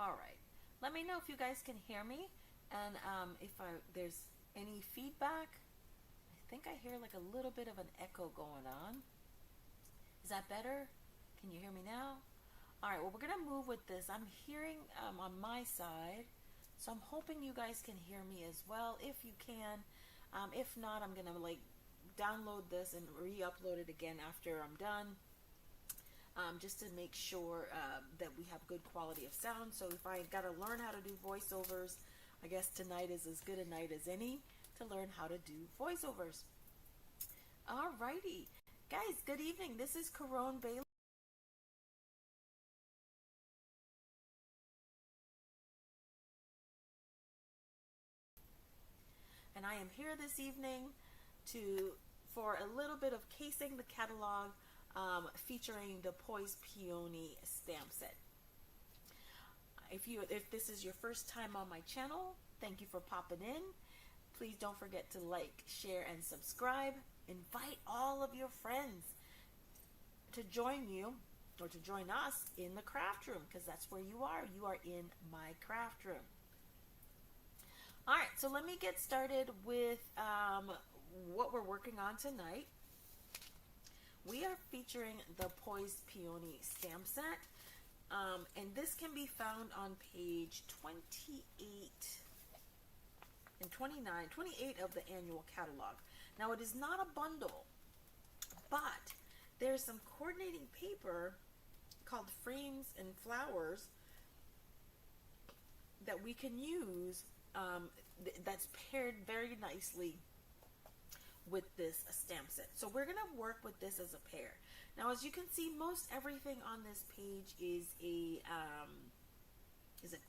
All right. Let me know if you guys can hear me, and if there's any feedback. I think I hear like a little bit of an echo going on. Is that better? Can you hear me now? All right, well, we're going to move with this. I'm hearing on my side, so I'm hoping you guys can hear me as well, if you can. If not, I'm going to like download this and re-upload it again after I'm done, just to make sure that we have good quality of sound. So if I got to learn how to do voiceovers, I guess tonight is as good a night as any to learn how to do voiceovers. All righty. Guys, good evening. This is Caron Bailey. And I am here this evening for a little bit of casing the catalog, featuring the Poised Peony stamp set. If this is your first time on my channel, thank you for popping in. Please don't forget to like, share, and subscribe. Invite all of your friends to join you, or to join us in the craft room, because that's where you are. You are in my craft room. All right, so let me get started with what we're working on tonight. We are featuring the Poised Peony stamp set, and this can be found on page 28 and 28 of the annual catalog. Now, it is not a bundle, but there's some coordinating paper called Frames and Flowers that we can use, that's paired very nicely with this stamp set. So we're going to work with this as a pair. Now, as you can see, most everything on this page is a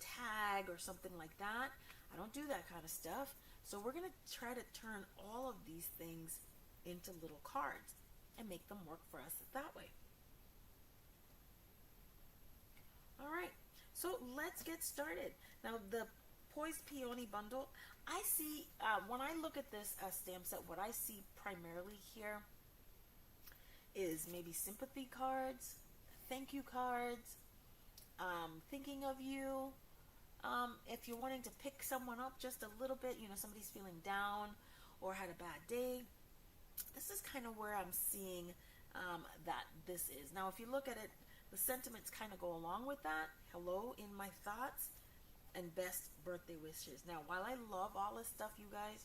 tag or something like that. I don't do that kind of stuff. So we're going to try to turn all of these things into little cards and make them work for us that way. All right, so let's get started. Now, the Poised Peony bundle, I see, when I look at this stamp set, what I see primarily here is maybe sympathy cards, thank you cards, thinking of you. If you're wanting to pick someone up just a little bit, you know, somebody's feeling down or had a bad day, this is kind of where I'm seeing that this is. Now, if you look at it, the sentiments kind of go along with that. Hello in my thoughts, and best birthday wishes. Now, while I love all this stuff, you guys,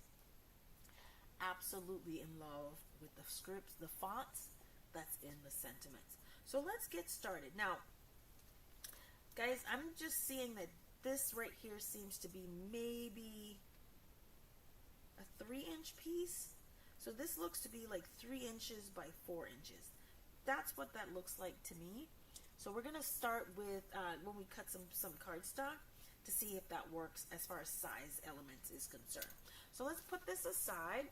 absolutely in love with the scripts, the fonts that's in the sentiments. So let's get started. Now, guys, I'm just seeing that this right here seems to be maybe a 3-inch piece. So this looks to be like 3 inches by 4 inches. That's what that looks like to me. So we're going to start with, when we cut some cardstock, to see if that works as far as size elements is concerned. So let's put this aside.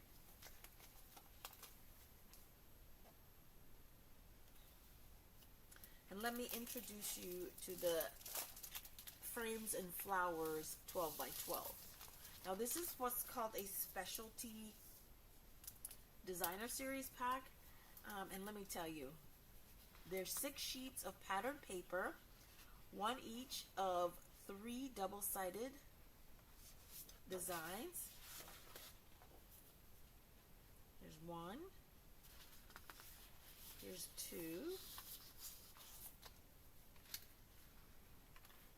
And let me introduce you to the Frames and Flowers 12 by 12. Now, this is what's called a specialty designer series pack. And let me tell you, there's 6 sheets of patterned paper, 1 each of 3 double-sided designs. There's 1. Here's 2.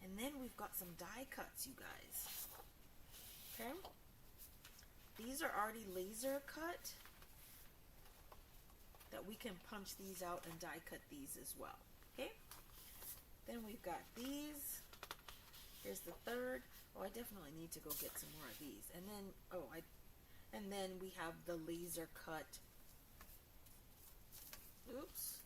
And then we've got some die cuts, you guys. Okay? These are already laser cut, that we can punch these out and die cut these as well. Okay? Then we've got these. Here's the 3rd. Oh, I definitely need to go get some more of these. And then, and then we have the laser cut. Oops.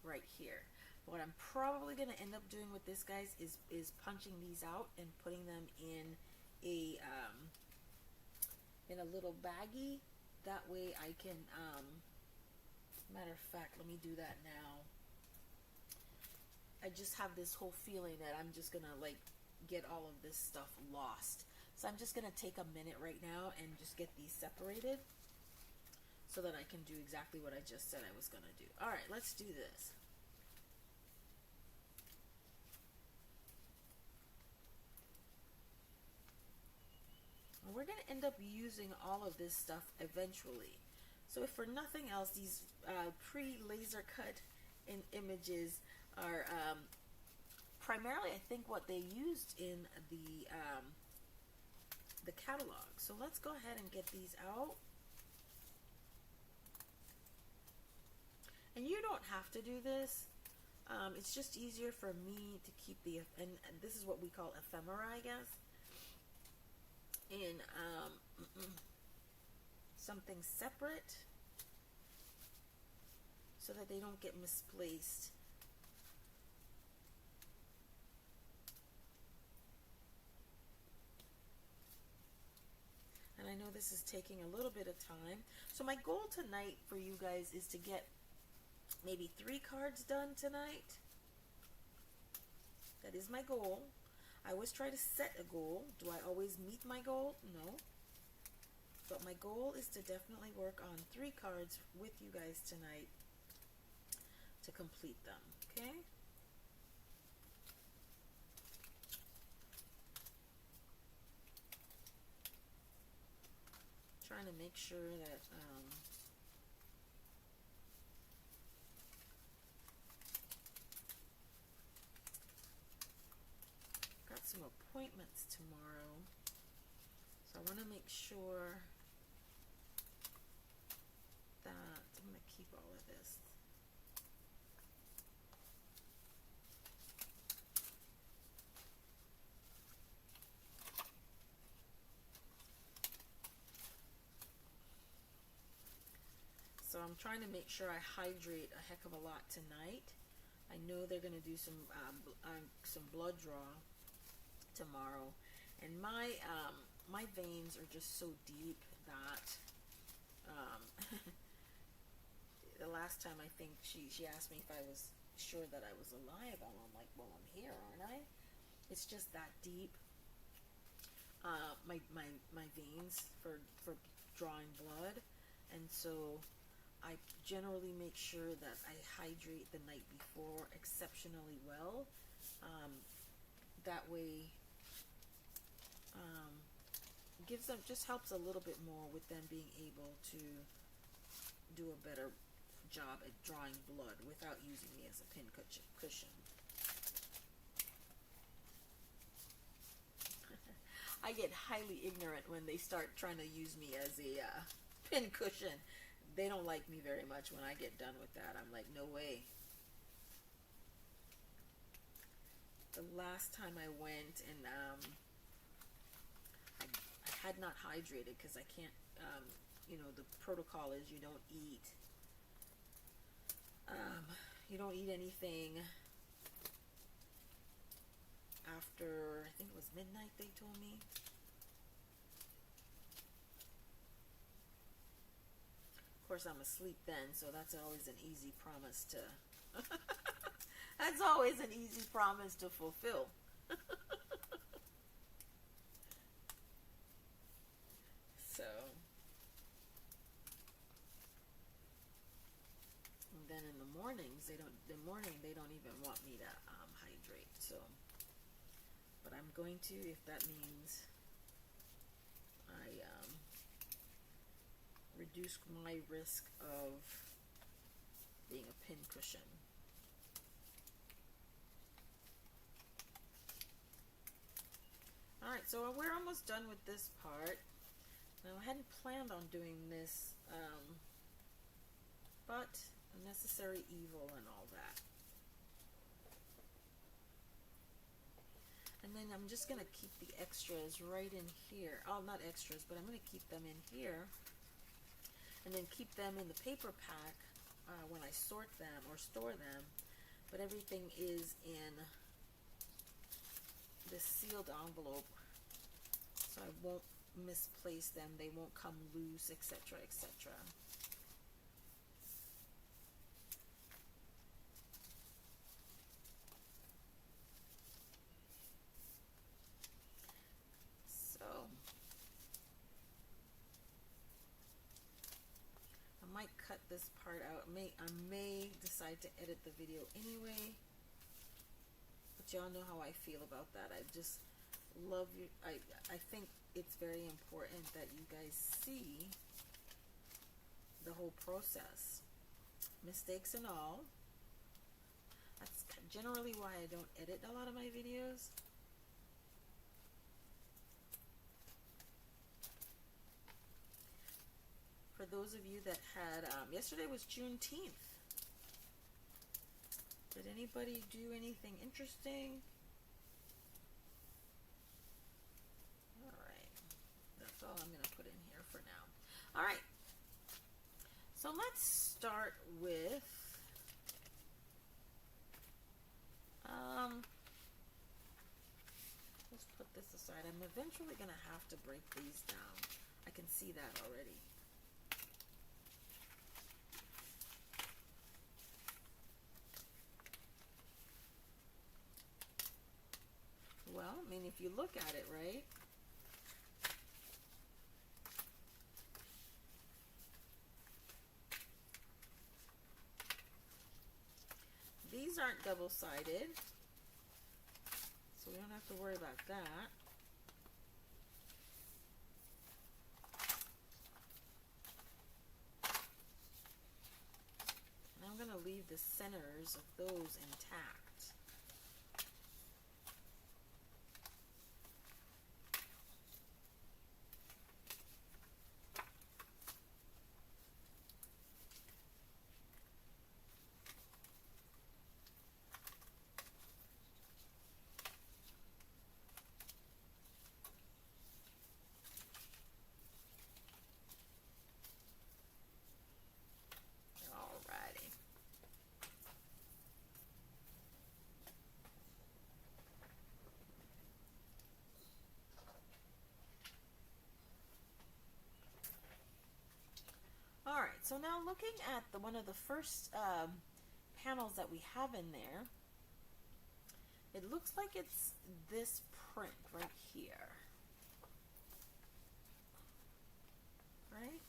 Right here. What I'm probably going to end up doing with this, guys, is punching these out and putting them in a little baggie. That way I can, matter of fact, let me do that now. I just have this whole feeling that I'm just going to like get all of this stuff lost. So I'm just going to take a minute right now and just get these separated so that I can do exactly what I just said I was going to do. All right, let's do this. And we're going to end up using all of this stuff eventually. So if for nothing else, these pre-laser cut in images are primarily, I think, what they used in the catalog. So let's go ahead and get these out. And you don't have to do this. It's just easier for me to keep and this is what we call ephemera, I guess, in something separate so that they don't get misplaced. And I know this is taking a little bit of time. So my goal tonight for you guys is to get maybe 3 cards done tonight. That is my goal. I always try to set a goal. Do I always meet my goal? No. But my goal is to definitely work on 3 cards with you guys tonight to complete them, okay? Trying to make sure that got some appointments tomorrow, so I want to make sure that I'm going to keep all of this. So I'm trying to make sure I hydrate a heck of a lot tonight. I know they're going to do some blood draw tomorrow, and my my veins are just so deep that the last time I think she asked me if I was sure that I was alive, and I'm like, well, I'm here, aren't I? It's just that deep. My veins for drawing blood, and so I generally make sure that I hydrate the night before exceptionally well. That way, gives them, just helps a little bit more with them being able to do a better job at drawing blood without using me as a pin cushion. I get highly ignorant when they start trying to use me as a pin cushion. They don't like me very much when I get done with that. I'm like, no way. The last time I went and I had not hydrated because I can't, you know, the protocol is you don't eat anything after, I think it was midnight, they told me. Of course, I'm asleep then, so that's always an easy promise to that's always an easy promise to fulfill. So, and then in the mornings, they don't even want me to hydrate. So, but I'm going to, if that means I reduce my risk of being a pin cushion. Alright, so we're almost done with this part. Now, I hadn't planned on doing this, but a necessary evil and all that. And then I'm just going to keep the extras right in here. Oh, not extras, but I'm going to keep them in here. And then keep them in the paper pack when I sort them or store them. But everything is in this sealed envelope, so I won't misplace them. They won't come loose, etc., etc. Might cut this part out. I may decide to edit the video anyway, but y'all know how I feel about that. I just love you. I think it's very important that you guys see the whole process, mistakes and all. That's generally why I don't edit a lot of my videos. For those of you that had, yesterday was Juneteenth. Did anybody do anything interesting? Alright, that's all I'm going to put in here for now. Alright, so let's start with, let's put this aside. I'm eventually going to have to break these down. I can see that already. Well, I mean, if you look at it, right? These aren't double-sided, so we don't have to worry about that. And I'm going to leave the centers of those intact. Alright, so now looking at one of the first panels that we have in there, it looks like it's this print right here. Right?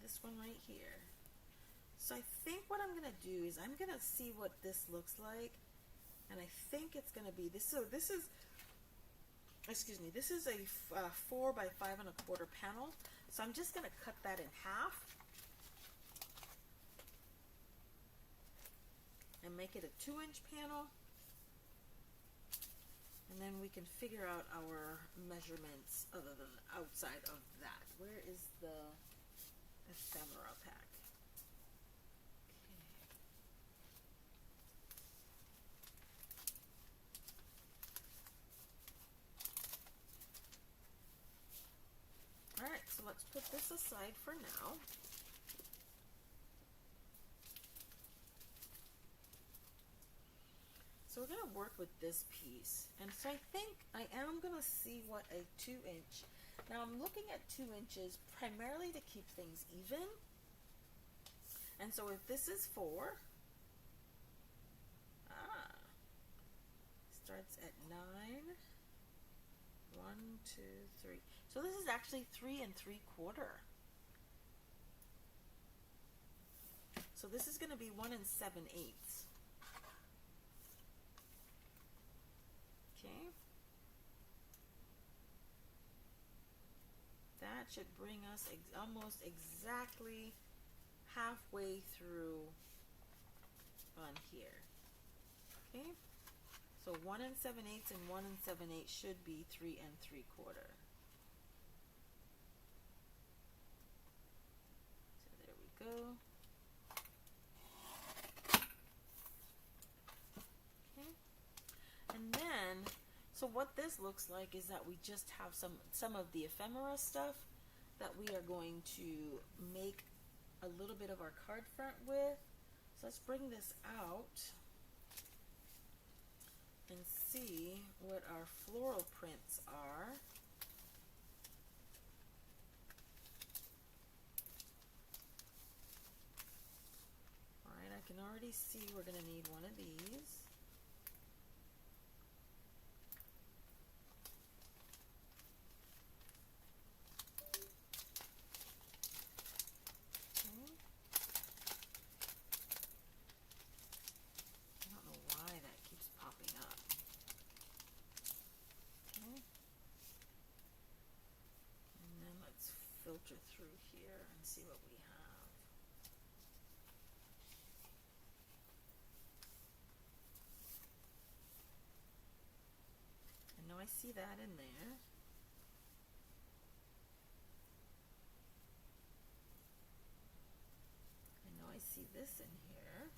This one right here. So I think what I'm going to do is I'm going to see what this looks like, and I think it's going to be this. So this is, excuse me, this is a 4 by 5 1/4 panel. So I'm just going to cut that in half and make it a 2-inch panel, and then we can figure out our measurements other than outside of that. Where is the ephemera pack? Alright, so let's put this aside for now. So we're going to work with this piece. And so I think I am going to see what a 2-inch. Now I'm looking at 2 inches primarily to keep things even. And so if this is 4, starts at 9, 1, 2, 3. So this is actually 3 3/4. So this is going to be 1 7/8. Okay. That should bring us almost exactly halfway through on here. Okay. So 1 7/8 and 1 7/8 should be 3 3/4. So there we go. Okay. And then, so what this looks like is that we just have some of the ephemera stuff that we are going to make a little bit of our card front with. So let's bring this out and see what our floral prints are. Alright, I can already see we're going to need one of these. filter through here and see what we have. I know I see that in there. I know I see this in here.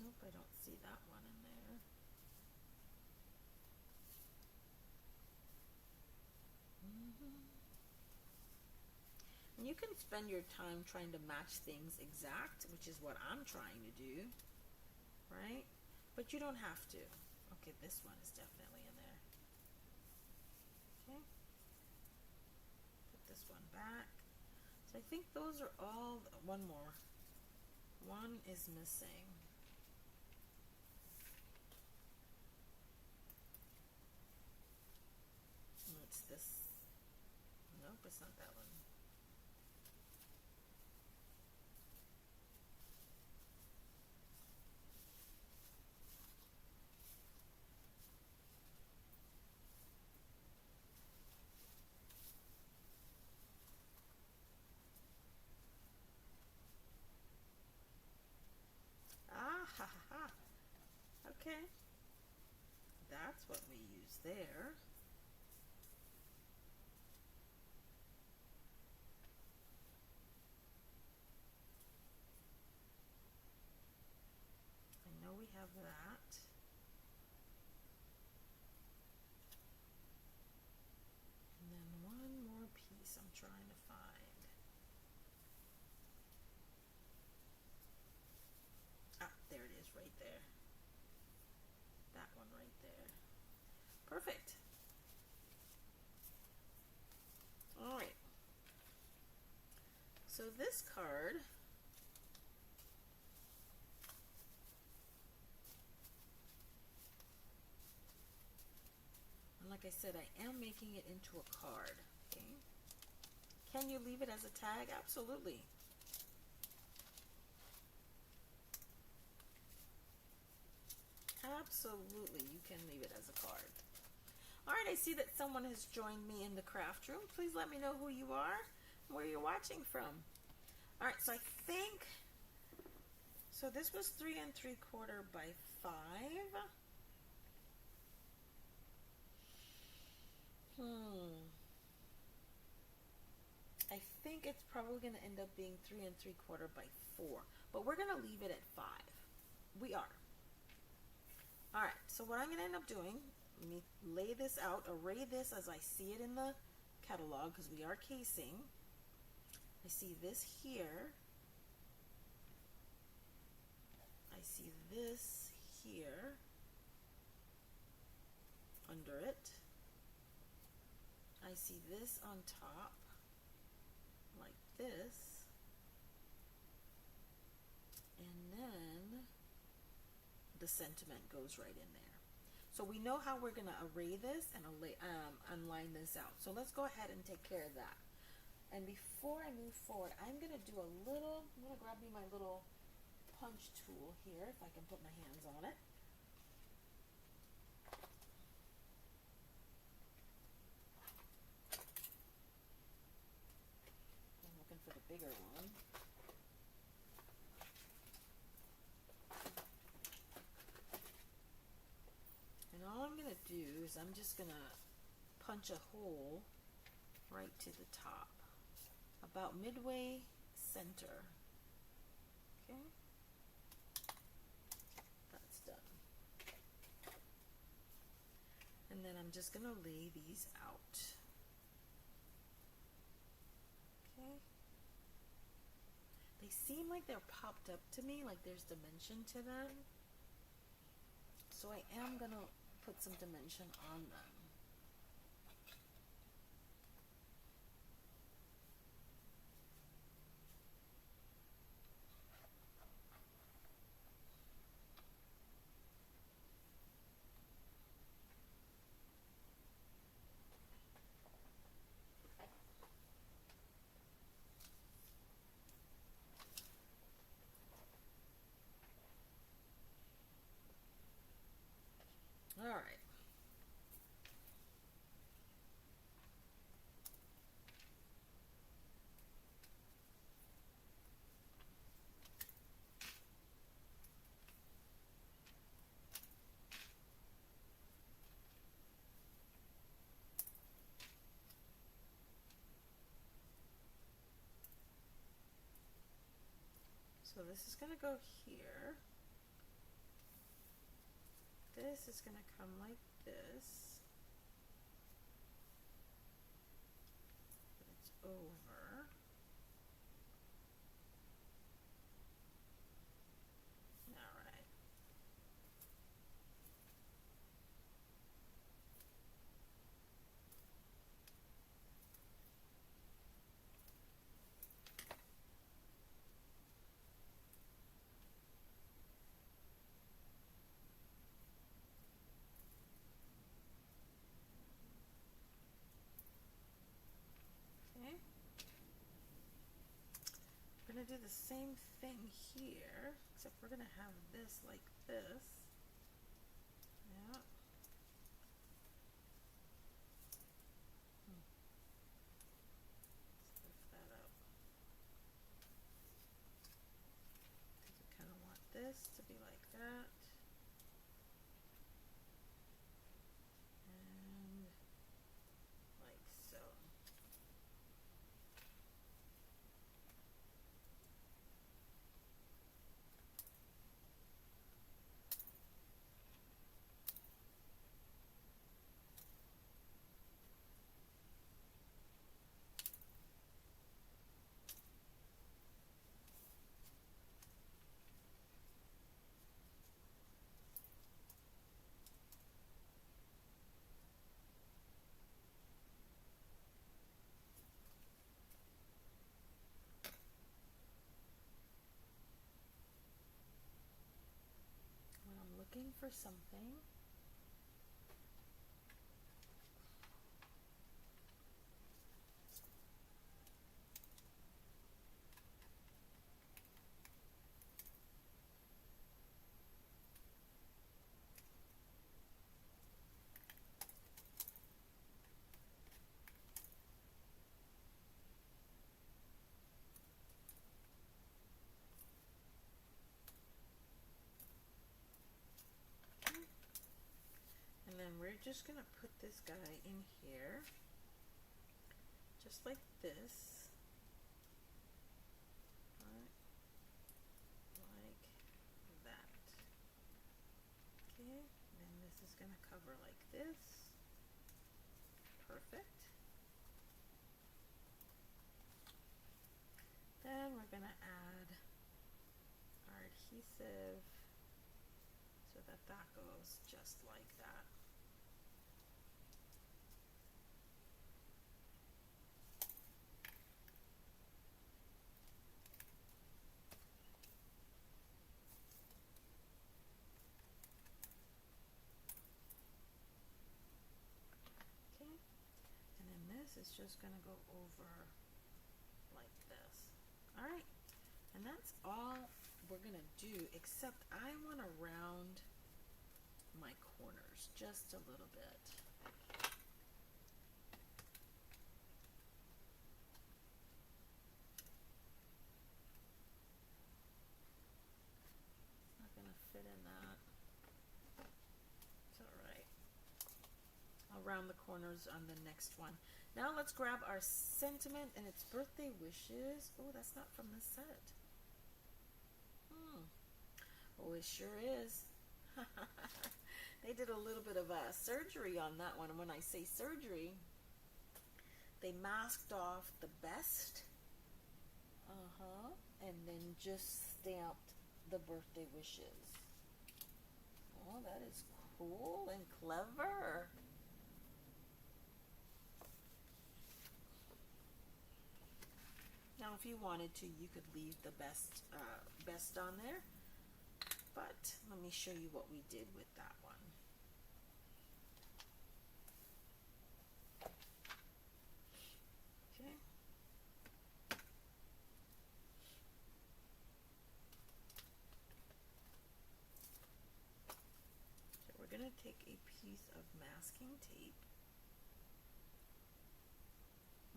Nope, I don't see that one in there. And you can spend your time trying to match things exact, which is what I'm trying to do, right? But you don't have to. Okay, this one is definitely in there. Okay. Put this one back. So I think those are all, one more. One is missing. It's this. Nope, it's not that one. Ah, ha, ha, ha. Okay. That's what we use there. I know we have that. And then one more piece I'm trying to find. Ah, there it is right there. That one right there. Perfect. All right. So this card, and like I said, I am making it into a card. Okay. Can you leave it as a tag? Absolutely. Absolutely, you can leave it as a card. All right, I see that someone has joined me in the craft room. Please let me know who you are, where you're watching from. All right, so I think, so this was 3 3/4 by 5. I think it's probably going to end up being 3 3/4 by 4, but we're going to leave it at 5. We are. All right, so what I'm going to end up doing, let me lay this out, array this as I see it in the catalog, because we are casing. I see this here. I see this here under it. I see this on top like this, and then the sentiment goes right in there. So we know how we're going to array this and unline this out. So let's go ahead and take care of that. And before I move forward, I'm going to do a little, I'm going to grab me my little punch tool here, if I can put my hands on it. I'm looking for the bigger one. And all I'm going to do is I'm just going to punch a hole right to the top, about midway center. Okay, that's done. And then I'm just going to lay these out. Okay, they seem like they're popped up to me, like there's dimension to them. So I am going to put some dimension on them. All right. So this is going to go here. This is going to come like this. But it's over. All right. Okay. We're going to do the same thing here, except we're going to have this like this. Yeah. Let's lift that up. Because we kind of want this to be like that. And like so. When I'm looking for something, and then we're just going to put this guy in here, just like this. Right, like that. Okay, then this is going to cover like this. Perfect. Then we're going to add our adhesive so that that goes just like that. Okay, and then this is just going to go over like this. All right, and that's all we're going to do, except I want to round my corners just a little bit. It's not going to fit in that. It's all right. I'll round the corners on the next one. Now let's grab our sentiment and its birthday wishes. Oh, that's not from this set. Oh, it sure is. They did a little bit of surgery on that one. And when I say surgery, they masked off the best. And then just stamped the birthday wishes. Oh, that is cool and clever. Now, if you wanted to, you could leave the best on there. But let me show you what we did with that one. Okay. So we're going to take a piece of masking tape,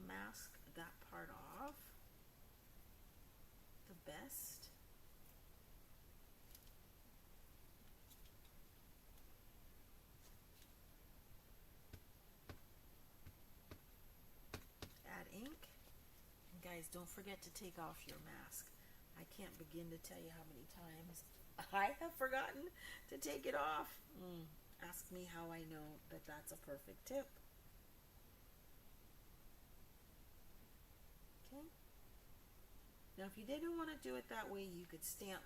mask that part off, the best. Add ink. And guys, don't forget to take off your mask. I can't begin to tell you how many times I have forgotten to take it off. Ask me how I know that that's a perfect tip. Okay. Now, if you didn't want to do it that way, you could stamp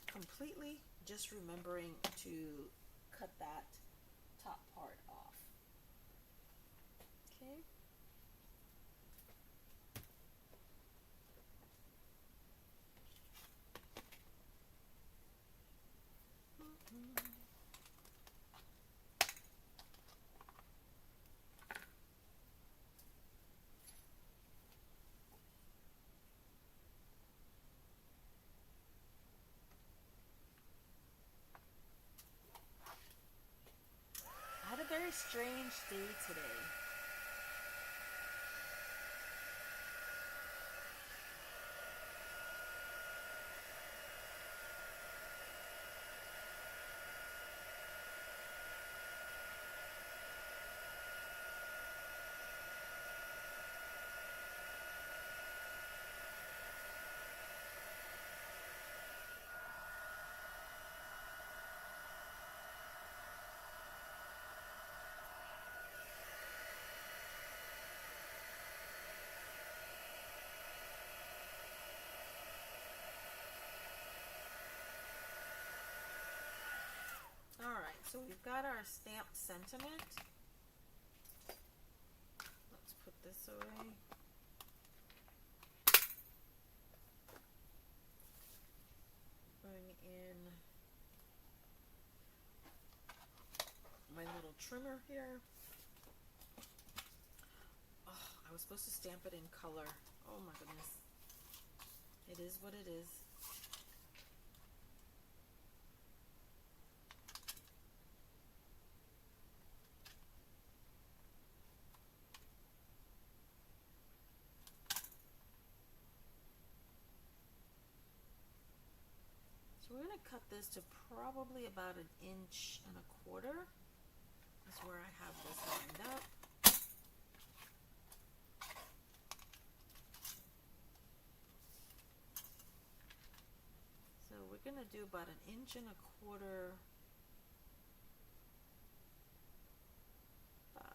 completely, just remembering to cut that top part off. Okay. I had a very strange day today. Alright, so we've got our stamped sentiment. Let's put this away. Bring in my little trimmer here. Oh, I was supposed to stamp it in color. Oh my goodness. It is what it is. So we're going to cut this to probably about 1.25 inches. That's where I have this lined up. So we're going to do about 1.25 inches by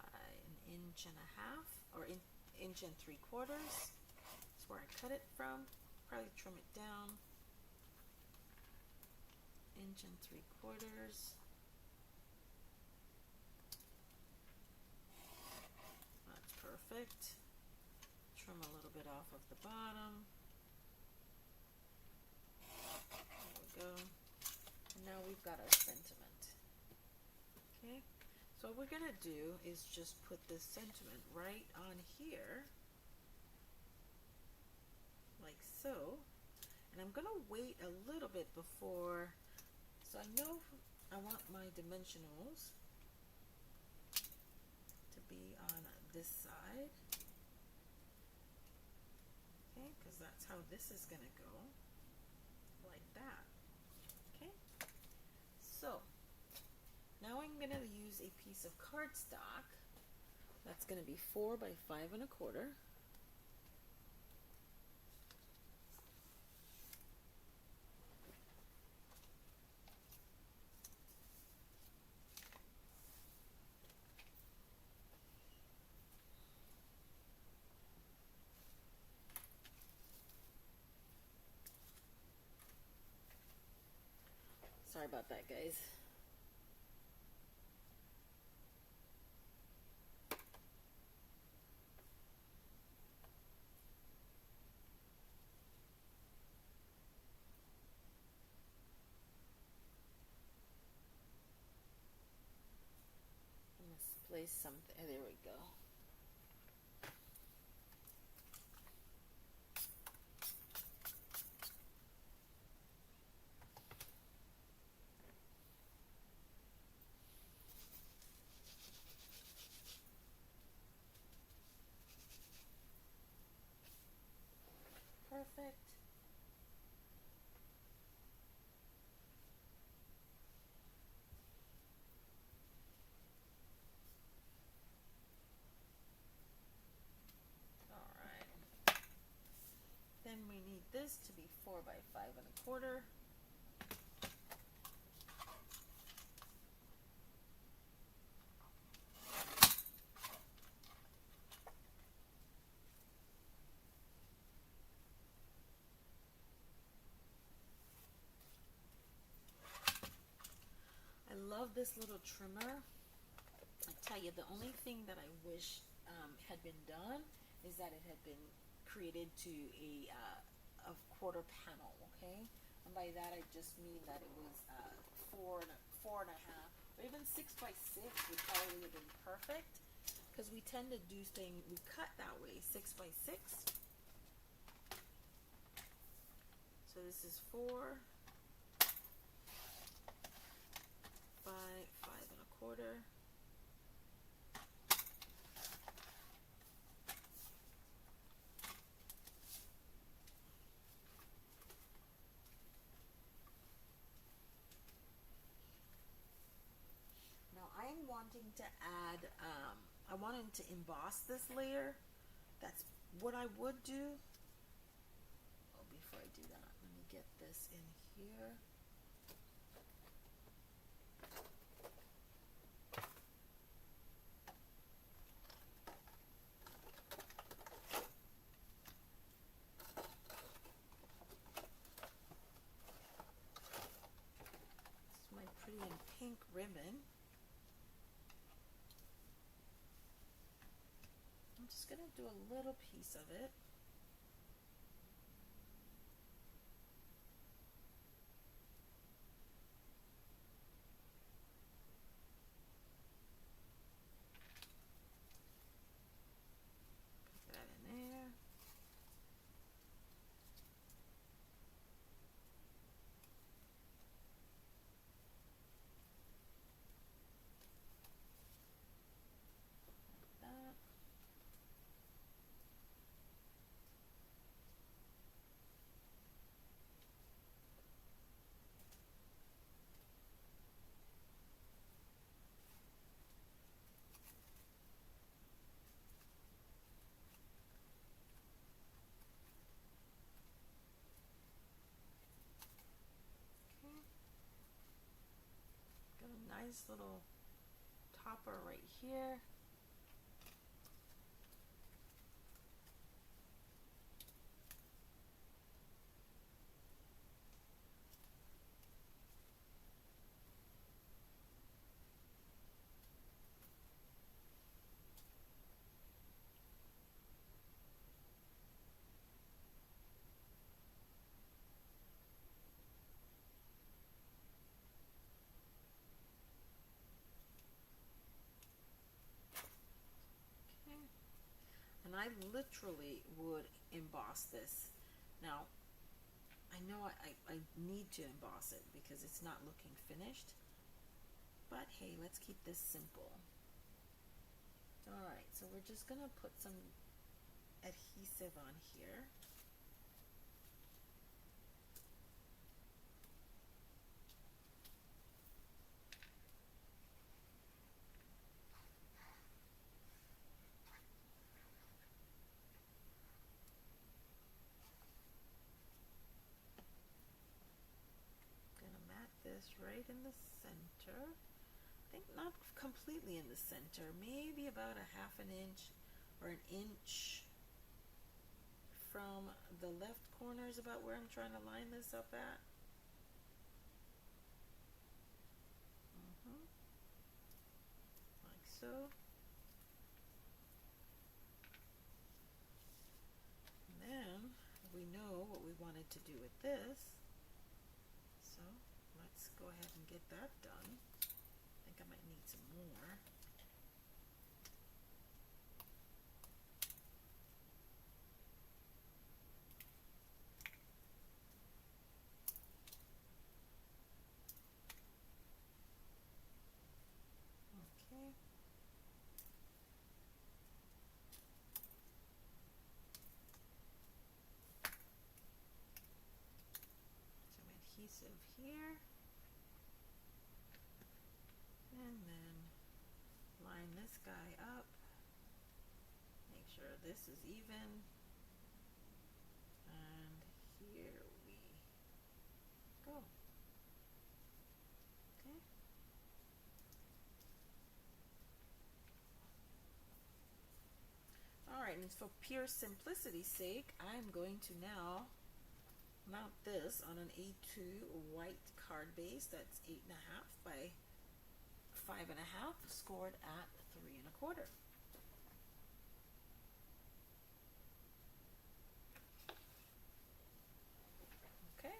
1.5 inches, or 1.75 inches. That's where I cut it from. Probably trim it down. 1.75 inches. That's perfect. Trim a little bit off of the bottom. There we go. And now we've got our sentiment. Okay. So what we're going to do is just put this sentiment right on here. Like so. And I'm going to wait a little bit before. So I know I want my dimensionals to be on this side. Okay, because that's how this is going to go. Like that. Okay. So now I'm going to use a piece of cardstock that's going to be 4 by 5.25. Sorry about that, guys. Let's place something. There we go. Perfect. All right. Then we need this to be 4 by 5 1/4. I love this little trimmer. I tell you, the only thing that I wish had been done is that it had been created to a quarter panel, okay? And by that I just mean that it was 4 and a half, or even 6 by 6 would probably have been perfect, because we tend to do things, we cut that way, 6 by 6. So this is 4 by 5 1/4. I'm wanting to add, I wanted to emboss this layer. That's what I would do. Oh, before I do that, let me get this in here. This is my pretty and pink ribbon. I'm just going to do a little piece of it. Put that in there. Like that. Got a nice little topper right here. And I literally would emboss this. Now, I know I need to emboss it because it's not looking finished. But hey, let's keep this simple. Alright, so we're just going to put some adhesive on here. This right in the center. I think not completely in the center, maybe about a half an inch or an inch from the left corner is about where I'm trying to line this up at. Like so. And then we know what we wanted to do with this. So let's go ahead and get that done. I think I might need some more. Okay. Some adhesive here. And then line this guy up. Make sure this is even. And here we Alright, and for pure simplicity's sake, I'm going to now mount this on an A2 white card base that's 8.5 by 5.5, scored at 3.25. Okay.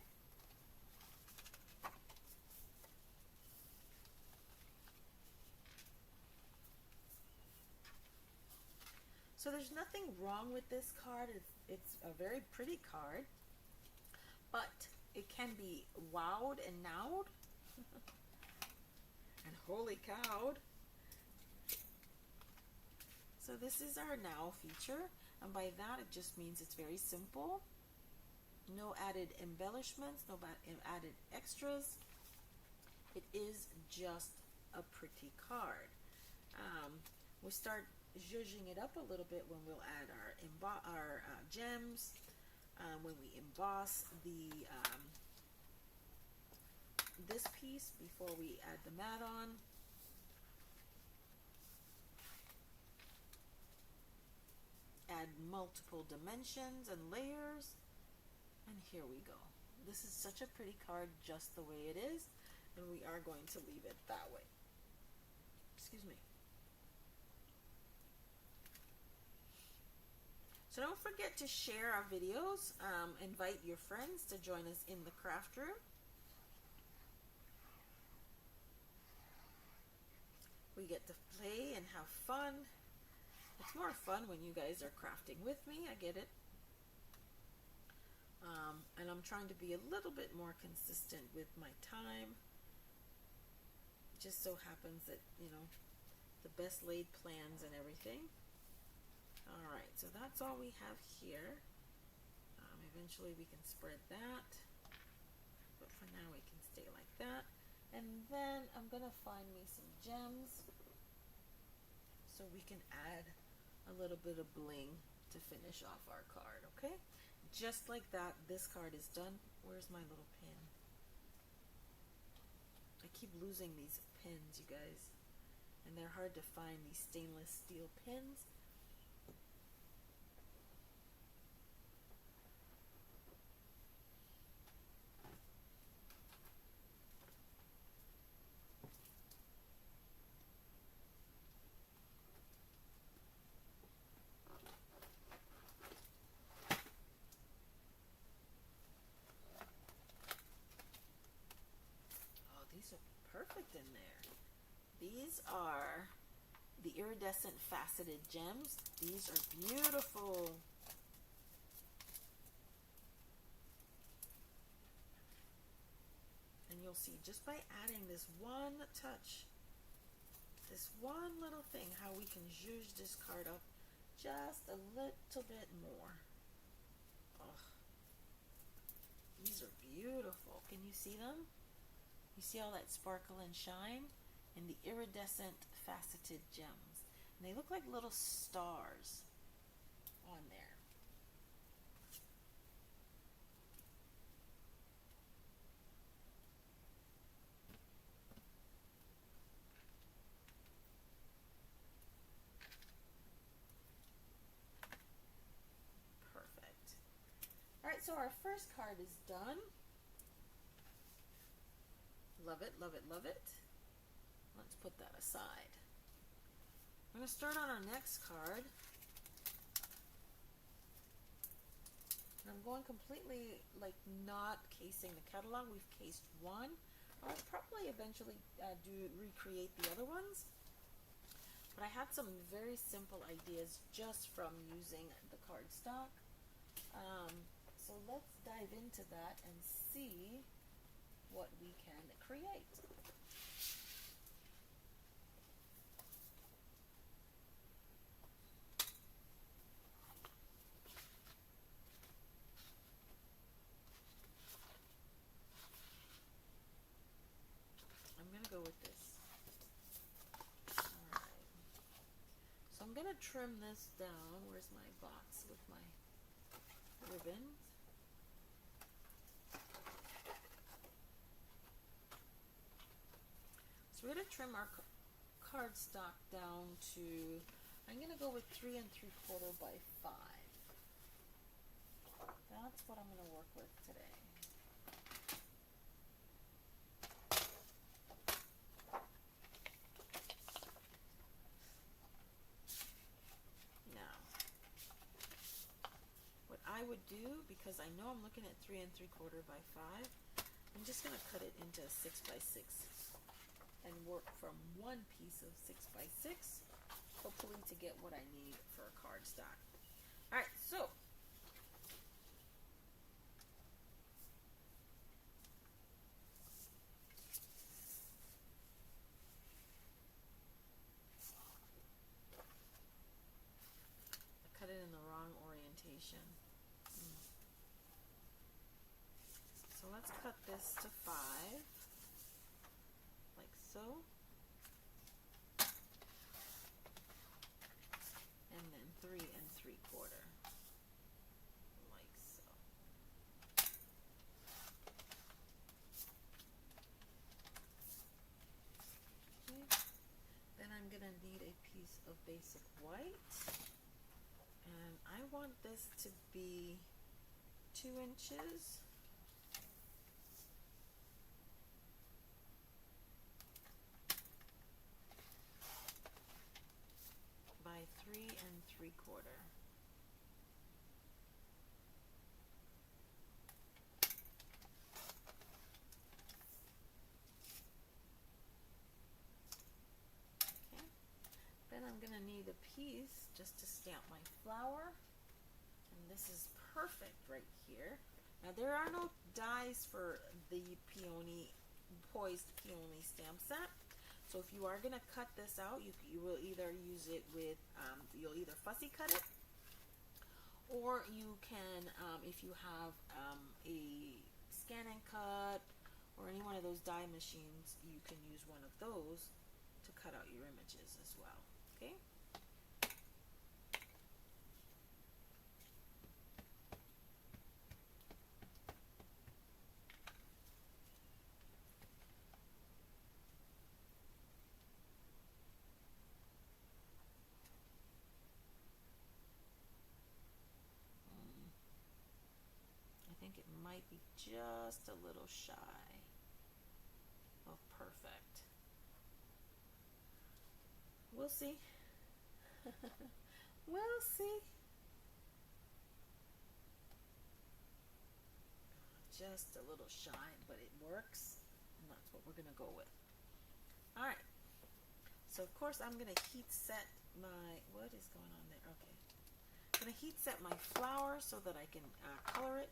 So there's nothing wrong with this card. It's a very pretty card, but it can be wowed and nowed and holy cowed. So this is our now feature, and by that it just means it's very simple. No added embellishments, no added extras. It is just a pretty card. We start zhuzhing it up a little bit when we'll add our gems, when we emboss this piece before we add the mat on. Add multiple dimensions and layers, and here we go. This is such a pretty card just the way it is, and we are going to leave it that way. Excuse me. So don't forget to share our videos, invite your friends to join us in the craft room. We get to play and have fun. It's more fun when you guys are crafting with me, I get it. And I'm trying to be a little bit more consistent with my time. It just so happens that, you know, the best laid plans and everything. Alright, so that's all we have here. Eventually we can spread that, but for now we can stay like that. And then I'm going to find me some gems so we can add a little bit of bling to finish off our card, okay? Just like that, this card is done. Where's my little pin? I keep losing these pins, you guys, and they're hard to find, these stainless steel pins. Perfect in there. These are the iridescent faceted gems. These are beautiful. And you'll see just by adding this one touch, this one little thing, how we can zhuzh this card up just a little bit more. Oh, these are beautiful. Can you see them? You see all that sparkle and shine? And the iridescent faceted gems. And they look like little stars on there. Perfect. Alright, so our first card is done. Love it, love it, love it. Let's put that aside. I'm going to start on our next card. And I'm going completely, like, not casing the catalog. We've cased one. I'll probably eventually recreate the other ones. But I had some very simple ideas just from using the cardstock. So let's dive into that and see what we can create. I'm going to go with this. Alright. So I'm going to trim this down. Where's my box with my ribbons? So we're going to trim our cardstock down to I'm going to go with 3 3/4 by 5. That's what I'm going to work with today. Now, what I would do, because I know I'm looking at 3 3/4 by 5, I'm just going to cut it into 6 by 6 and work from one piece of 6 by 6, hopefully to get what I need for a cardstock. All right, so cut it in the wrong orientation. So let's cut this to 5, like so. And then 3 3/4, like so. Okay. Then I'm gonna need a piece of basic white. And I want this to be 2 inches by 3 3/4. Okay. Then I'm gonna need a piece just to stamp my flower. And this is perfect right here. Now there are no dies for the Peony, Poised Peony stamp set. So if you are going to cut this out, you will either use it with, you'll either fussy cut it, or you can, if you have a scan and cut or any one of those die machines, you can use one of those to cut out your images as well. Okay. I think it might be just a little shy of perfect. We'll see. We'll see. Just a little shy, but it works, and that's what we're gonna go with. All right. So of course I'm gonna heat set my, what is going on there? Okay. I'm gonna heat set my flower so that I can color it.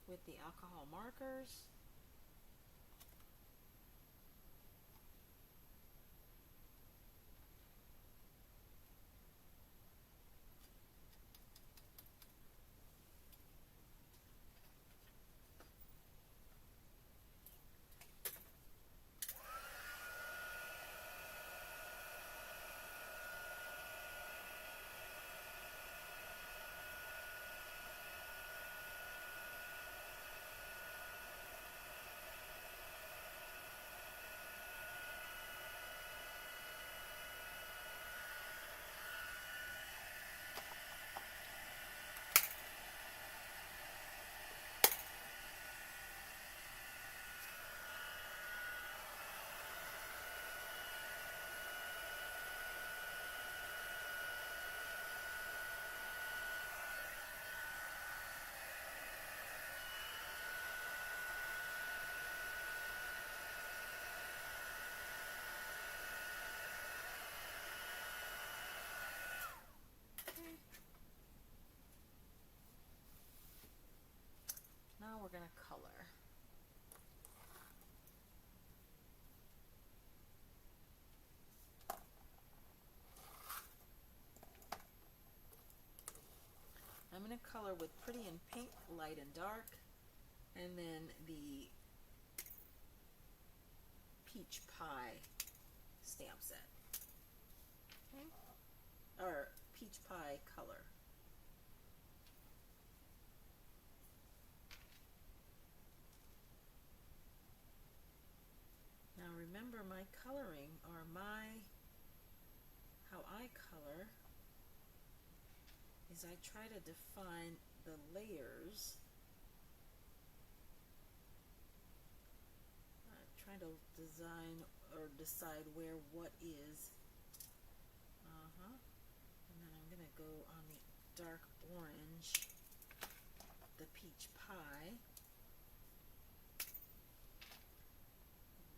With the alcohol markers. Now we're gonna color. I'm gonna color with Pretty in Pink, Light and Dark, and then the Peach Pie stamp set. Okay? Or Peach Pie color. coloring, or how I color, is I try to define the layers. Trying to design or decide where what is. And then I'm gonna go on the dark orange, the peach pie.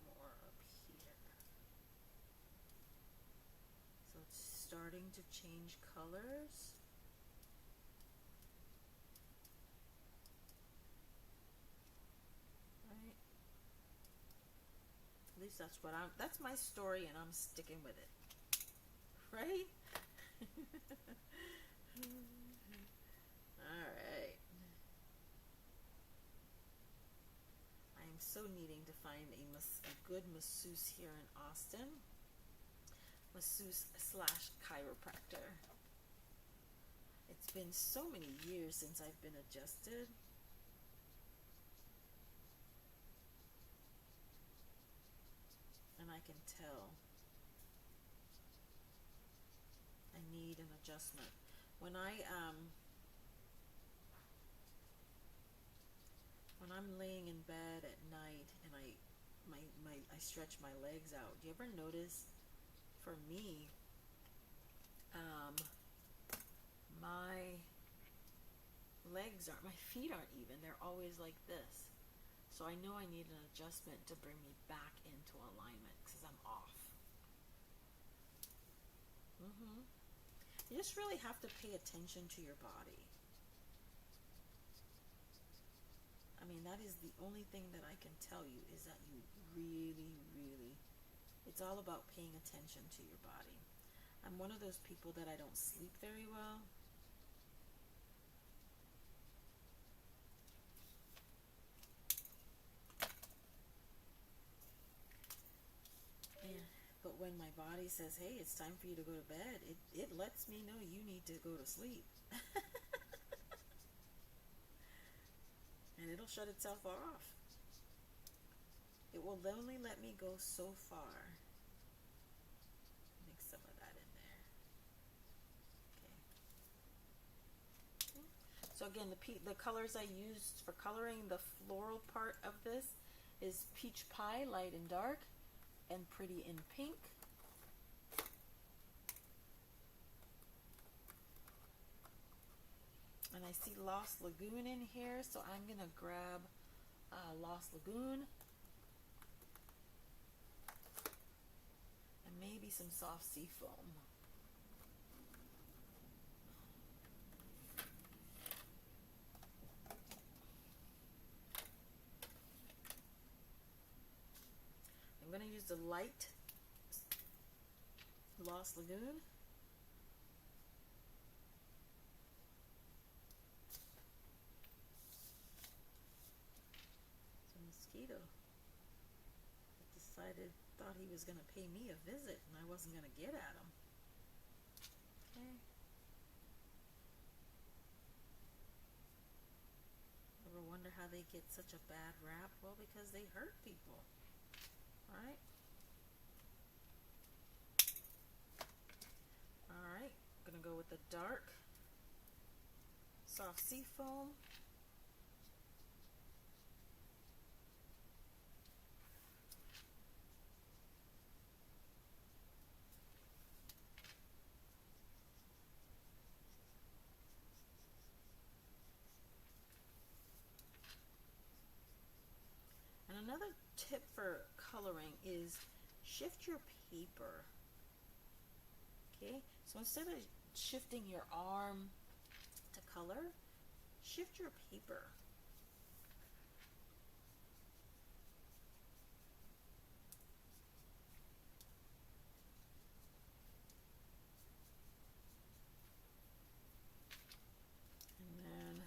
More up here. So it's starting to change colors. Right? At least that's my story, and I'm sticking with it. Right? Alright. I am so needing to find a good masseuse here in Austin. Masseuse / chiropractor. It's been so many years since I've been adjusted. And I can tell I need an adjustment. When I'm laying in bed at night and I stretch my legs out, do you ever notice, for me, my feet aren't even, they're always like this. So I know I need an adjustment to bring me back into alignment because I'm off. You just really have to pay attention to your body. I mean, that is the only thing that I can tell you, is that you really, it's all about paying attention to your body. I'm one of those people that I don't sleep very well. But when my body says, hey, it's time for you to go to bed, it lets me know you need to go to sleep. And it'll shut itself off. It will only let me go so far. Mix some of that in there. Okay. So again, the colors I used for coloring the floral part of this is Peach Pie, light and dark, and Pretty in pink. And I see Lost Lagoon in here, so I'm going to grab Lost Lagoon. And maybe some soft sea foam. I'm going to use the light Lost Lagoon. It's a mosquito that thought he was going to pay me a visit and I wasn't going to get at him. Okay. Ever wonder how they get such a bad rap? Well, because they hurt people. Alright. Alright, I'm going to go with the dark soft sea foam. And another tip for coloring is shift your paper. Okay, so instead of shifting your arm to color, shift your paper. And then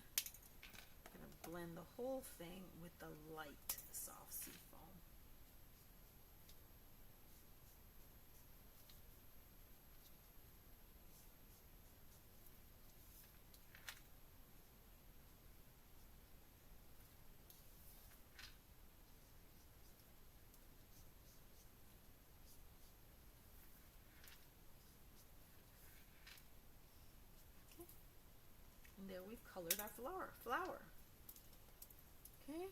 I'm going to blend the whole thing with the light soft sea foam. colored our flower. Okay.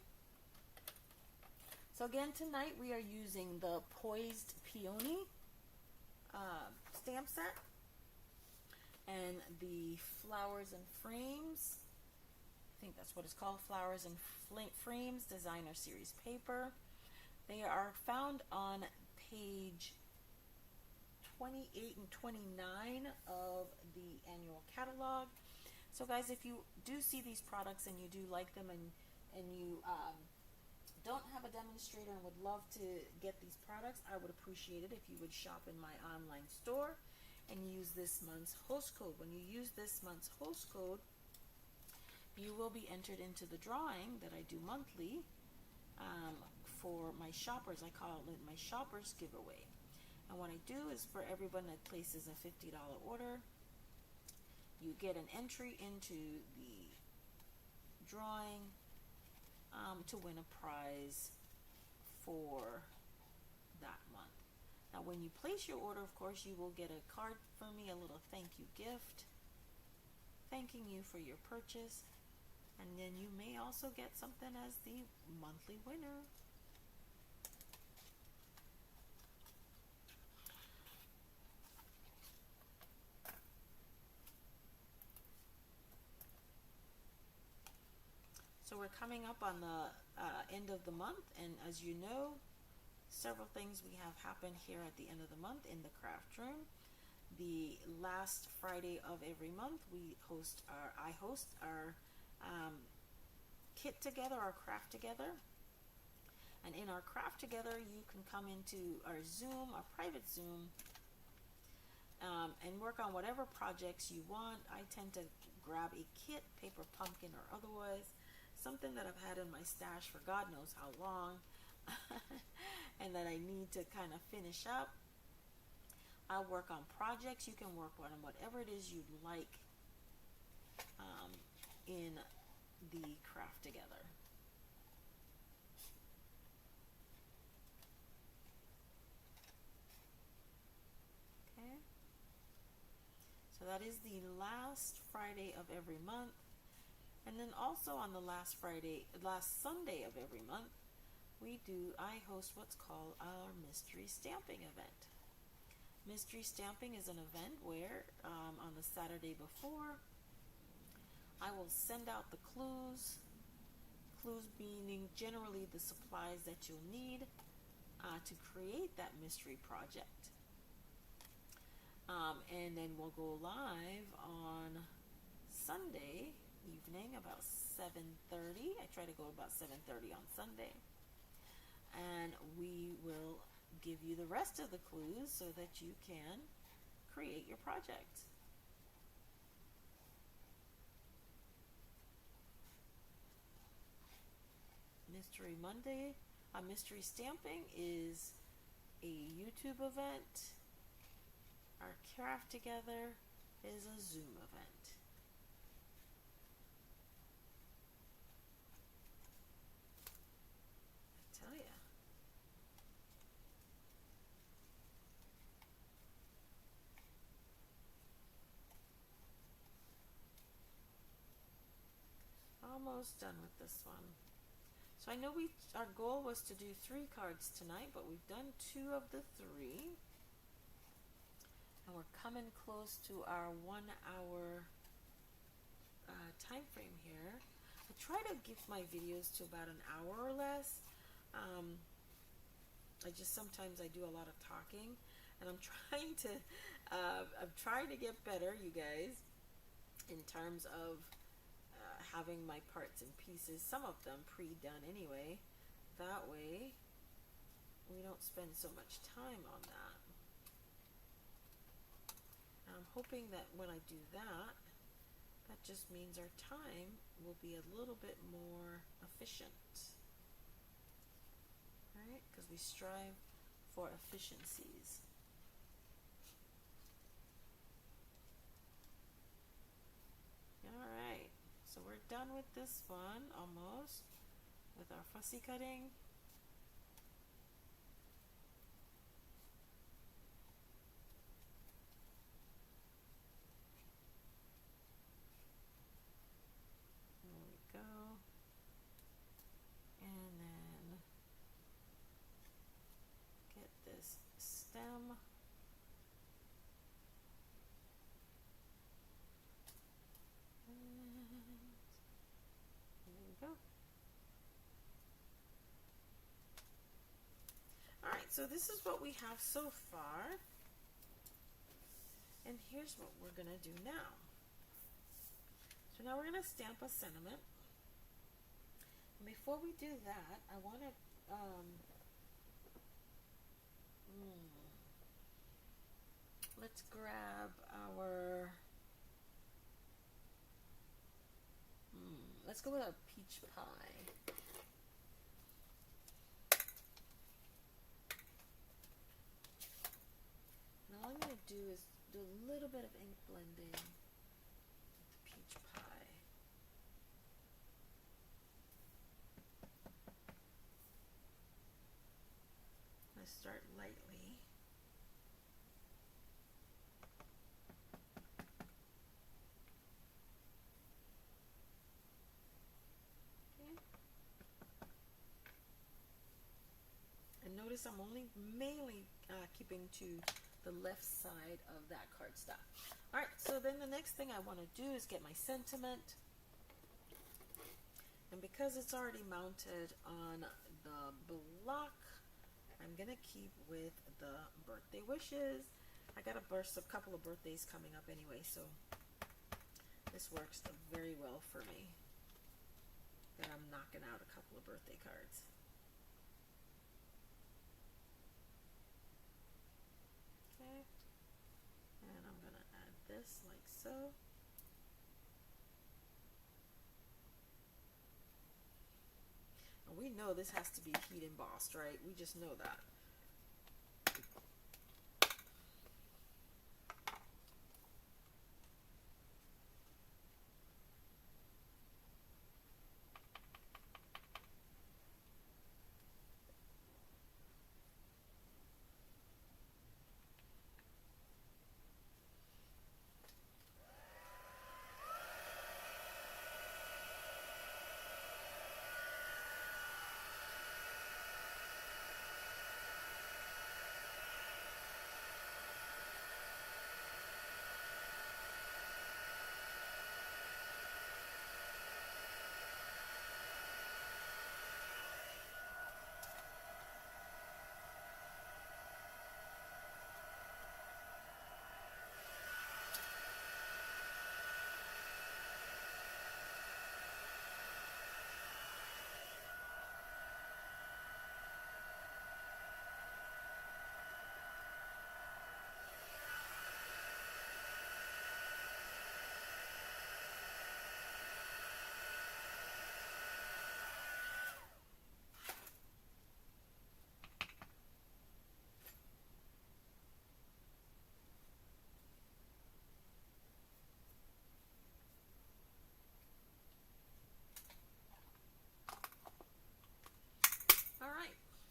So again, tonight we are using the Poised Peony stamp set and the Flowers and Frames. I think that's what it's called, Flowers and Frames Designer Series paper. They are found on page 28 and 29 of the annual catalog. So guys, if you do see these products and you do like them, and you don't have a demonstrator and would love to get these products, I would appreciate it if you would shop in my online store and use this month's host code. When you use this month's host code, you will be entered into the drawing that I do monthly for my shoppers. I call it my shoppers giveaway. And what I do is, for everyone that places a $50 order, you get an entry into the drawing to win a prize for that month. Now, when you place your order, of course, you will get a card from me, a little thank you gift, thanking you for your purchase, and then you may also get something as the monthly winner. So we're coming up on the end of the month, and as you know, several things we have happen here at the end of the month in the craft room. The last Friday of every month, I host our kit together, our craft together. And in our craft together, you can come into our Zoom, our private Zoom, and work on whatever projects you want. I tend to grab a kit, paper pumpkin or otherwise, something that I've had in my stash for God knows how long, and that I need to kind of finish up. I'll work on projects. You can work on whatever it is you'd like in the craft together. Okay. So that is the last Friday of every month. And then also on the last Sunday of every month, I host what's called our mystery stamping event. Mystery stamping is an event where on the Saturday before, I will send out the clues meaning generally the supplies that you'll need to create that mystery project. And then we'll go live on Sunday evening about 7:30. I try to go about 7:30 on Sunday, and we will give you the rest of the clues so that you can create your project. Mystery Monday, mystery stamping is a YouTube event. Our craft together is a Zoom event. Tell ya. Almost done with this one. So I know our goal was to do 3 cards tonight, but we've done 2 of the 3. And we're coming close to our 1 hour time frame here. I try to give my videos to about an hour or less. Sometimes I do a lot of talking, and I'm trying to get better, you guys, in terms of having my parts and pieces, some of them pre-done anyway. That way we don't spend so much time on that. And I'm hoping that when I do that, that just means our time will be a little bit more efficient. Right? Because we strive for efficiencies. Alright, so we're done with this one almost with our fussy cutting. so this is what we have so far. And here's what we're going to do now. So now we're going to stamp a sentiment. And before we do that, I want to let's grab our let's go with a peach pie. And all I'm going to do is do a little bit of ink blending with the peach pie. I start lightly. Okay. And notice I'm only mainly keeping to the left side of that cardstock. Alright, so then the next thing I want to do is get my sentiment. And because it's already mounted on the block, I'm going to keep with the birthday wishes. I got a couple of birthdays coming up anyway, so this works very well for me. That I'm knocking out a couple of birthday cards. Okay, and I'm going to add this like so. And we know this has to be heat embossed, right? We just know that.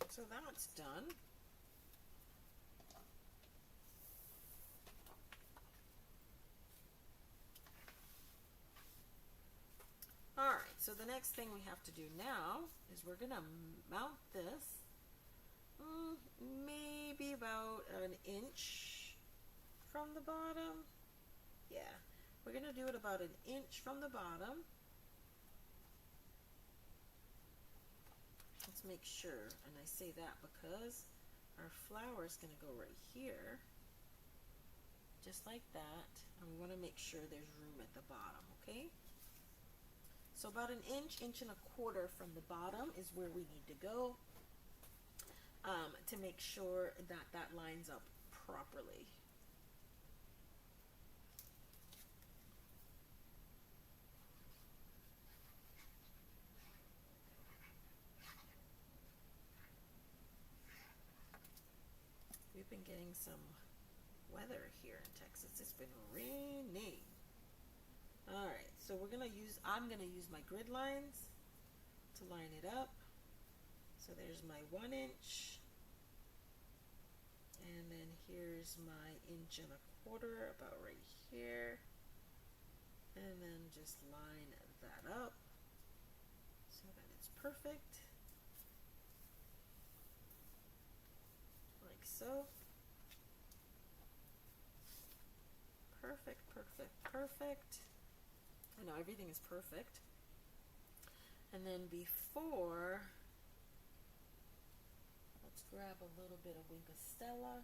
So that's done. Alright, so the next thing we have to do now is we're going to mount this maybe about an inch from the bottom. Yeah, we're going to do it about an inch from the bottom. Let's make sure, and I say that because our flower is going to go right here, just like that, and we want to make sure there's room at the bottom, okay? So about an inch, inch and a quarter from the bottom is where we need to go to make sure that that lines up properly. We've been getting some weather here in Texas. It's been raining. Alright, so I'm gonna use my grid lines to line it up. So there's my 1 inch, and then here's my inch and a quarter about right here, and then just line that up so that it's perfect, like so. Perfect, perfect, perfect. I know everything is perfect. And then before, let's Grab a little bit of Wink of Stella.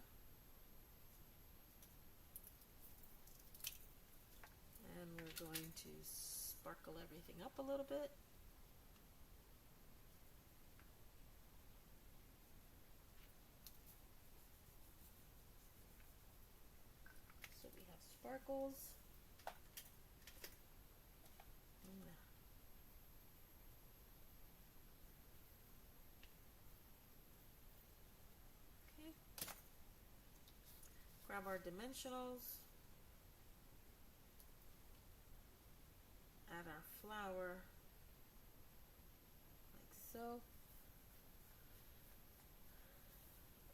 And we're going to sparkle everything up a little bit. So we have sparkles. Okay. Grab our dimensionals. Add our flower, like so.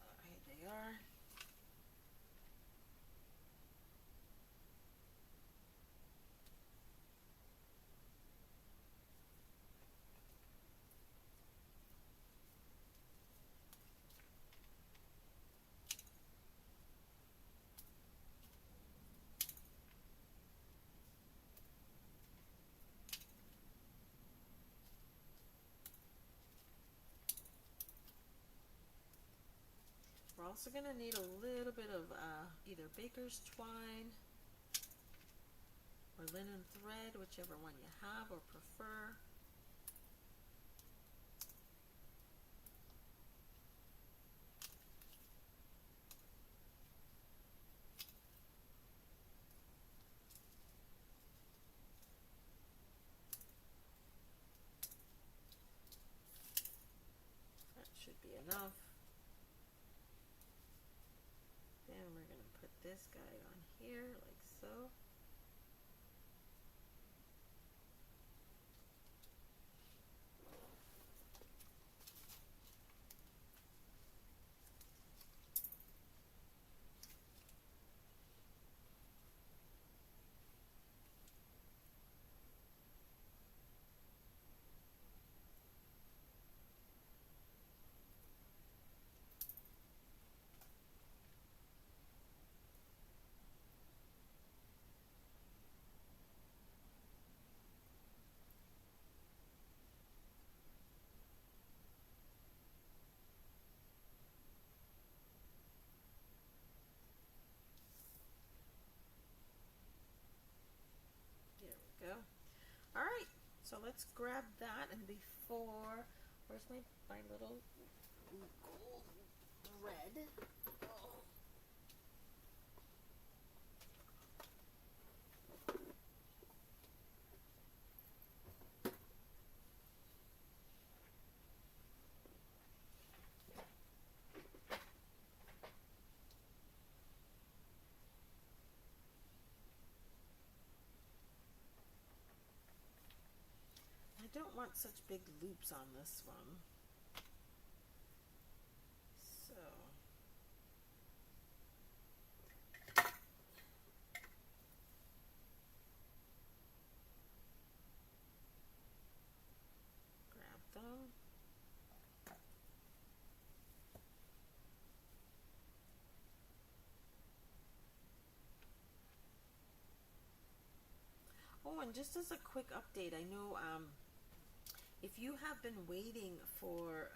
Alright, they are. We're also going to need a little bit of either baker's twine or linen thread, whichever one you have or prefer. That should be enough. Then we're going to put this guy on here like so. Go. All right, so let's grab that, and before, where's my little gold thread? Oh. I don't want such big loops on this one. So grab them. Oh, and just as a quick update, I know if you have been waiting for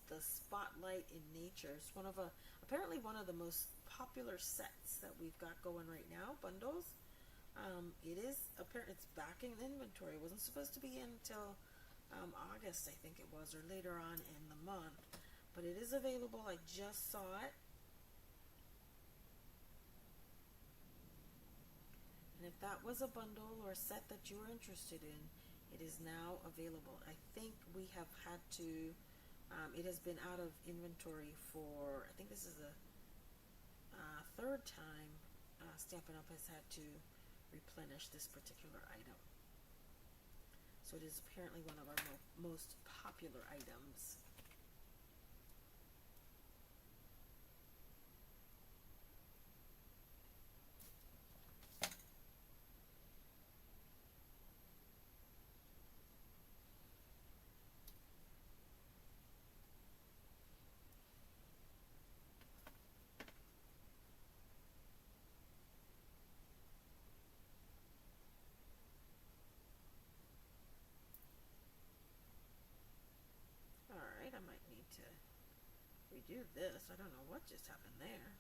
the Spotlight in Nature, it's apparently one of the most popular sets that we've got going right now, bundles. It's back in inventory. It wasn't supposed to be in until August, I think it was, or later on in the month, but it is available. I just saw it. And if that was a bundle or a set that you were interested in, it is now available. I think we have had to, it has been out of inventory for, I think this is the third time Stampin' Up! Has had to replenish this particular item. So it is apparently one of our most popular items. Alright. redo this. I don't know what just happened there.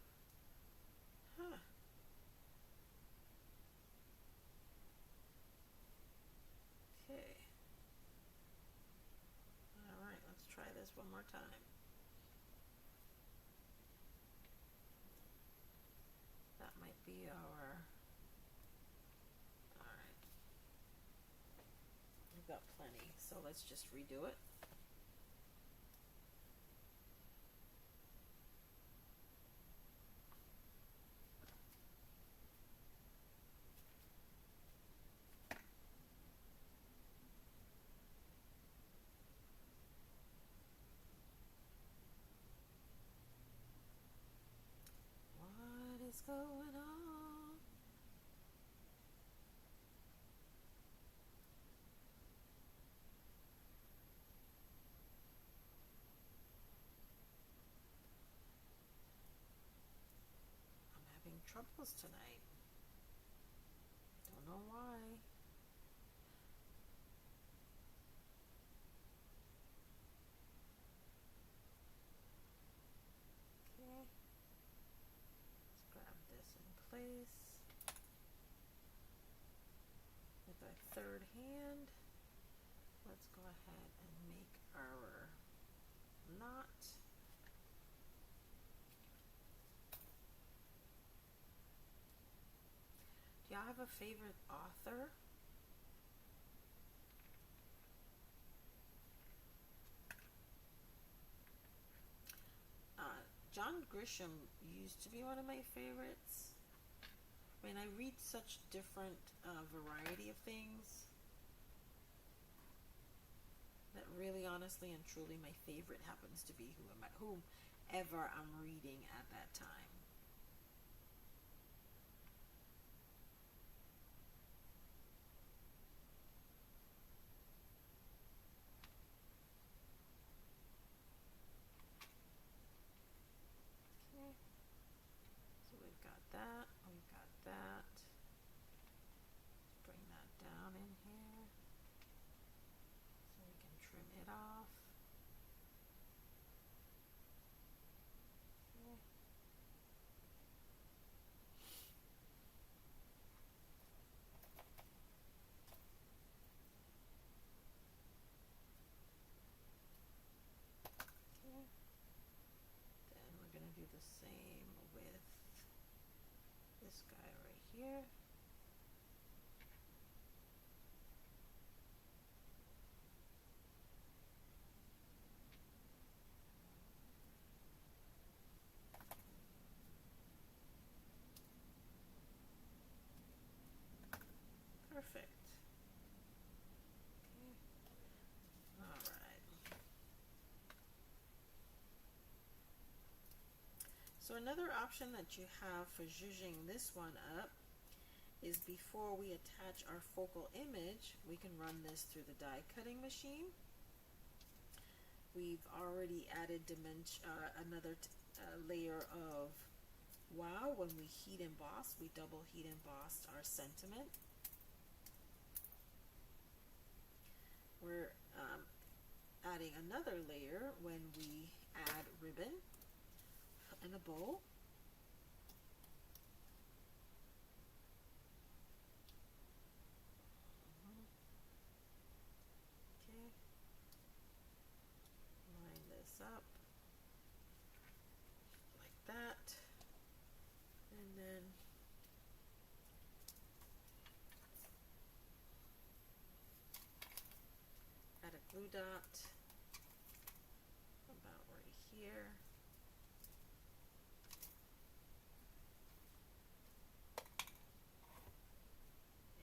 Huh. Okay. Alright, let's try this one more time. That might be our... Alright. We've got plenty, so let's just redo it. What is going on? I'm having troubles tonight. Don't know why. Okay. Let's grab this in place. With our third hand, let's go ahead and make our knot. Do y'all have a favorite author? John Grisham used to be one of my favorites. I mean, I read such different variety of things that really, honestly, and truly, my favorite happens to be whomever I'm reading at that time. Okay, so we've got that, we've got that. Let's bring that down in here so we can trim it off. Okay. Okay. Then we're going to do the same with this guy right here. Perfect. Okay. All right. So another option that you have for zhuzhing this one up is before we attach our focal image, we can run this through the die cutting machine. We've already added another layer of wow. When we heat emboss, we double heat embossed our sentiment. We're adding another layer when we add ribbon and a bow. Okay. Line this up like that. And then add a glue dot about right here.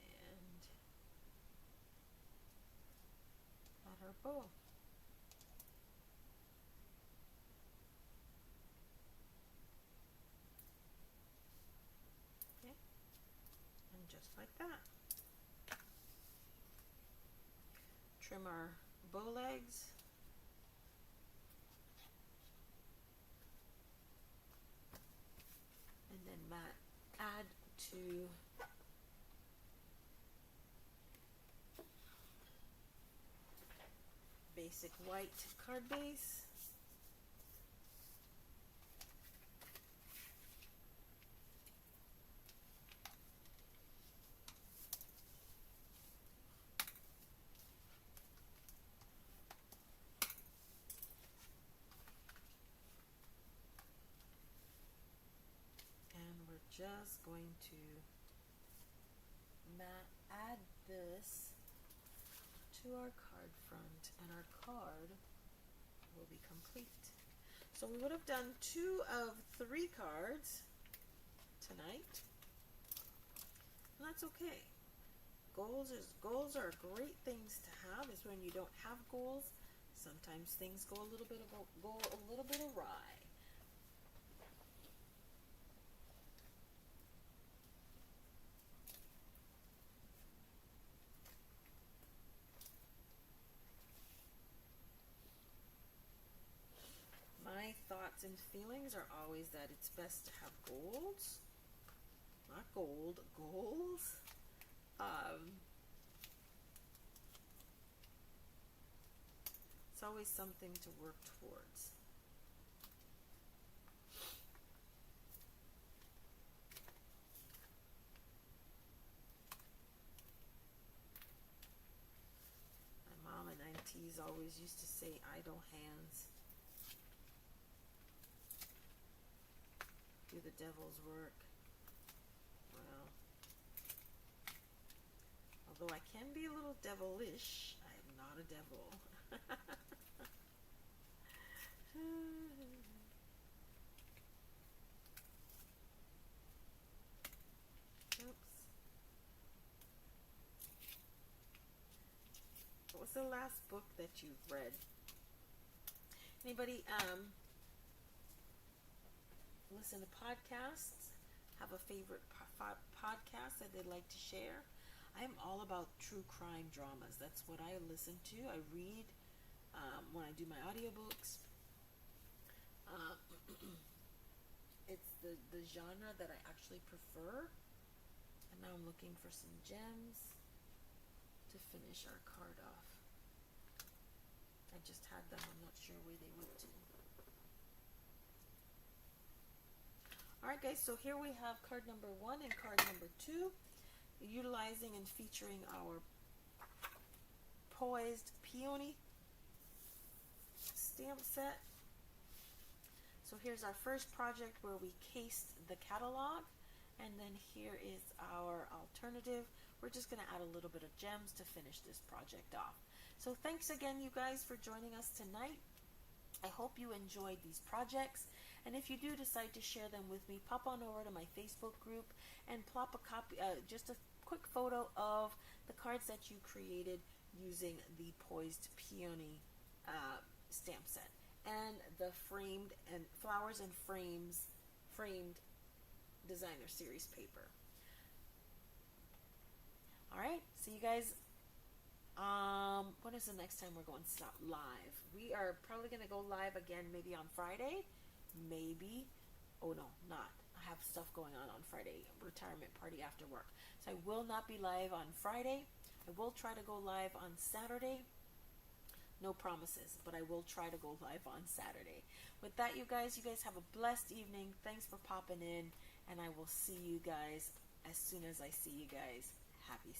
And add our bow. Okay. And just like that. Trim our bow legs. And then add to basic white card base. just going to add this to our card front, and our card will be complete. So we would have done 2 of 3 cards tonight, and that's okay. Goals are great things to have. Is when you don't have goals, sometimes things go a little bit awry. My thoughts and feelings are always that it's best to have goals, not gold, goals. It's always something to work towards. My mom and aunties always used to say, idle hands do the devil's work. Well, although I can be a little devilish, I am not a devil. Oops. What was the last book that you've read? Anybody listen to podcasts? Have a favorite podcast that they'd like to share? I am all about true crime dramas. That's what I listen to. I read when I do my audiobooks. It's the genre that I actually prefer. And now I'm looking for some gems to finish our card off. I just had them. I'm not sure where they went to. Alright guys, so here we have card number 1 and card number 2, utilizing and featuring our Poised Peony stamp set. So here's our first project where we cased the catalog, and then here is our alternative. We're just going to add a little bit of gems to finish this project off. So thanks again, you guys, for joining us tonight. I hope you enjoyed these projects, and if you do decide to share them with me, pop on over to my Facebook group and plop a copy, just a quick photo of the cards that you created using the Poised Peony stamp set and the framed and flowers and framed designer series paper. All right, see you guys. When is the next time we're going to stop live? We are probably going to go live again maybe on Friday. Maybe. Oh no, not. I have stuff going on Friday. Retirement party after work. So I will not be live on Friday. I will try to go live on Saturday. No promises, but I will try to go live on Saturday. With that, you guys have a blessed evening. Thanks for popping in, and I will see you guys as soon as I see you guys. Happy